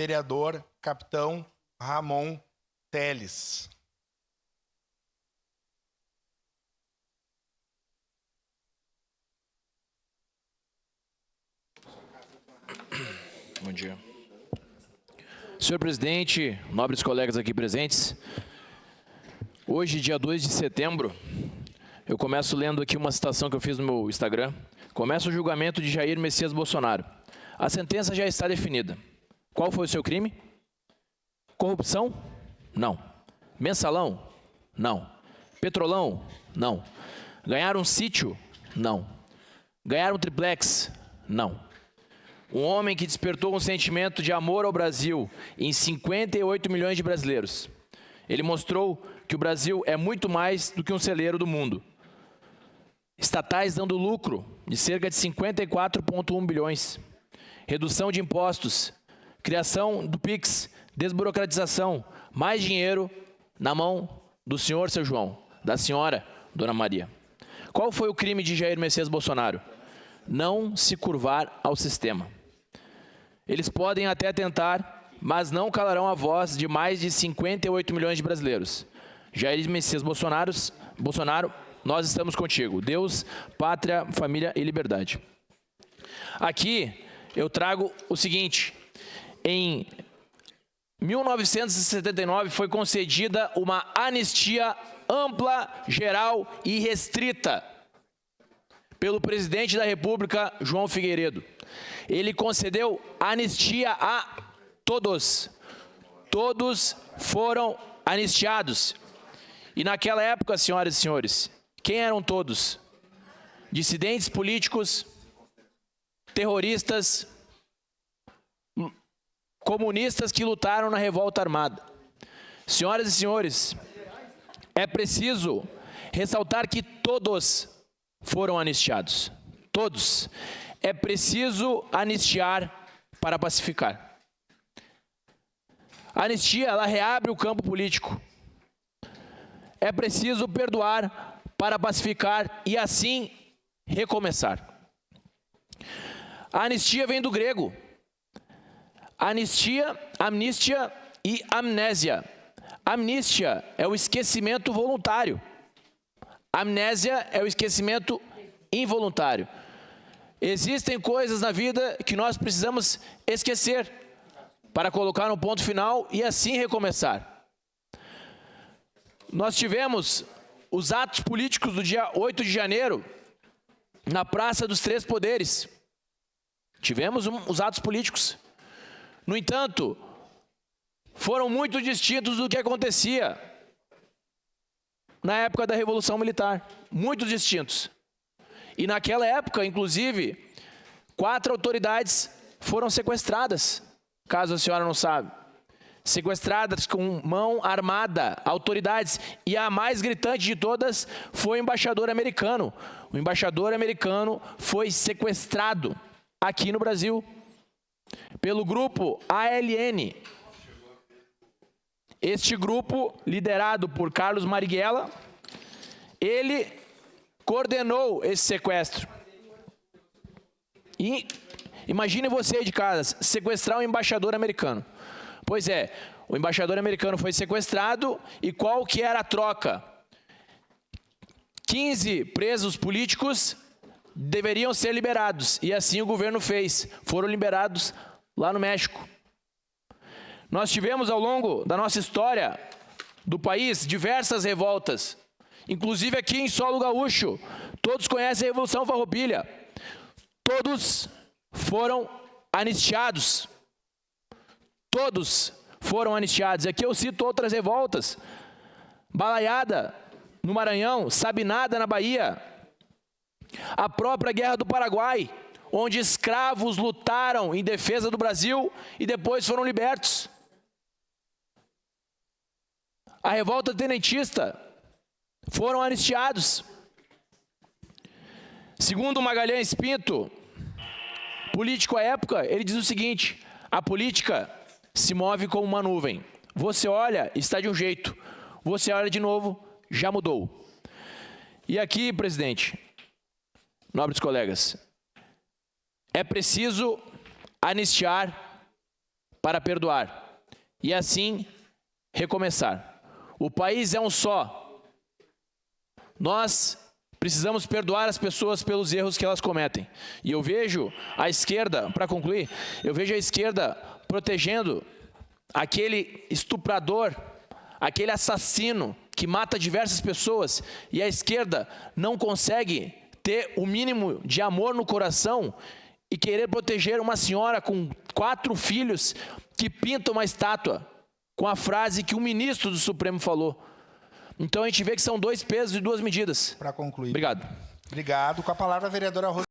vereador Capitão Ramon Teles. Bom dia. Senhor presidente, nobres colegas aqui presentes, hoje, dia 2 de setembro, eu começo lendo aqui uma citação que eu fiz no meu Instagram. Começa o julgamento de Jair Messias Bolsonaro. A sentença já está definida. Qual foi o seu crime? Corrupção? Não. Mensalão? Não. Petrolão? Não. Ganhar um sítio? Não. Ganhar um triplex? Não. Um homem que despertou um sentimento de amor ao Brasil em 58 milhões de brasileiros. Ele mostrou que o Brasil é muito mais do que um celeiro do mundo. Estatais dando lucro de cerca de 54,1 bilhões. Redução de impostos, criação do PIX, desburocratização, mais dinheiro na mão do senhor, seu João, da senhora, dona Maria. Qual foi o crime de Jair Messias Bolsonaro? Não se curvar ao sistema. Eles podem até tentar, mas não calarão a voz de mais de 58 milhões de brasileiros. Jair Messias Bolsonaro, nós estamos contigo. Deus, pátria, família e liberdade. Aqui eu trago o seguinte: em 1979 foi concedida uma anistia ampla, geral e restrita pelo presidente da República, João Figueiredo. Ele concedeu anistia a todos. Todos foram anistiados. E naquela época, senhoras e senhores, quem eram todos? Dissidentes políticos, terroristas, comunistas que lutaram na revolta armada. Senhoras e senhores, é preciso ressaltar que todos foram anistiados. Todos. É preciso anistiar para pacificar. A anistia, ela reabre o campo político. É preciso perdoar para pacificar e assim recomeçar. A anistia vem do grego. Anistia, amnistia e amnésia. Amnistia é o esquecimento voluntário. Amnésia é o esquecimento involuntário. Existem coisas na vida que nós precisamos esquecer para colocar um ponto final e assim recomeçar. Nós tivemos os atos políticos do dia 8 de janeiro na Praça dos Três Poderes. Tivemos os atos políticos. No entanto, foram muito distintos do que acontecia na época da Revolução Militar. Muito distintos. E naquela época, inclusive, 4 autoridades foram sequestradas, caso a senhora não sabe. Sequestradas com mão armada, autoridades. E a mais gritante de todas foi o embaixador americano. O embaixador americano foi sequestrado aqui no Brasil pelo grupo ALN. Este grupo, liderado por Carlos Marighella, ele coordenou esse sequestro. E imagine você aí de casa, sequestrar um embaixador americano. Pois é, o embaixador americano foi sequestrado e qual que era a troca? 15 presos políticos deveriam ser liberados e assim o governo fez. Foram liberados lá no México. Nós tivemos ao longo da nossa história do país diversas revoltas. Inclusive aqui em solo gaúcho, todos conhecem a Revolução Farroupilha. Todos foram anistiados. Todos foram anistiados. Aqui eu cito outras revoltas. Balaiada no Maranhão, Sabinada na Bahia. A própria Guerra do Paraguai, onde escravos lutaram em defesa do Brasil e depois foram libertos. A revolta tenentista, foram anistiados. Segundo Magalhães Pinto, político à época, ele diz o seguinte: a política se move como uma nuvem. Você olha, está de um jeito. Você olha de novo, já mudou. E aqui, presidente, nobres colegas, é preciso anistiar para perdoar e assim recomeçar. O país é um só. Nós precisamos perdoar as pessoas pelos erros que elas cometem. E eu vejo a esquerda, para concluir, eu vejo a esquerda protegendo aquele estuprador, aquele assassino que mata diversas pessoas, e a esquerda não consegue ter o mínimo de amor no coração e querer proteger uma senhora com 4 filhos que pinta uma estátua com a frase que o ministro do Supremo falou. Então a gente vê que são 2 pesos e 2 medidas. Para concluir. Obrigado. Obrigado. Com a palavra a vereadora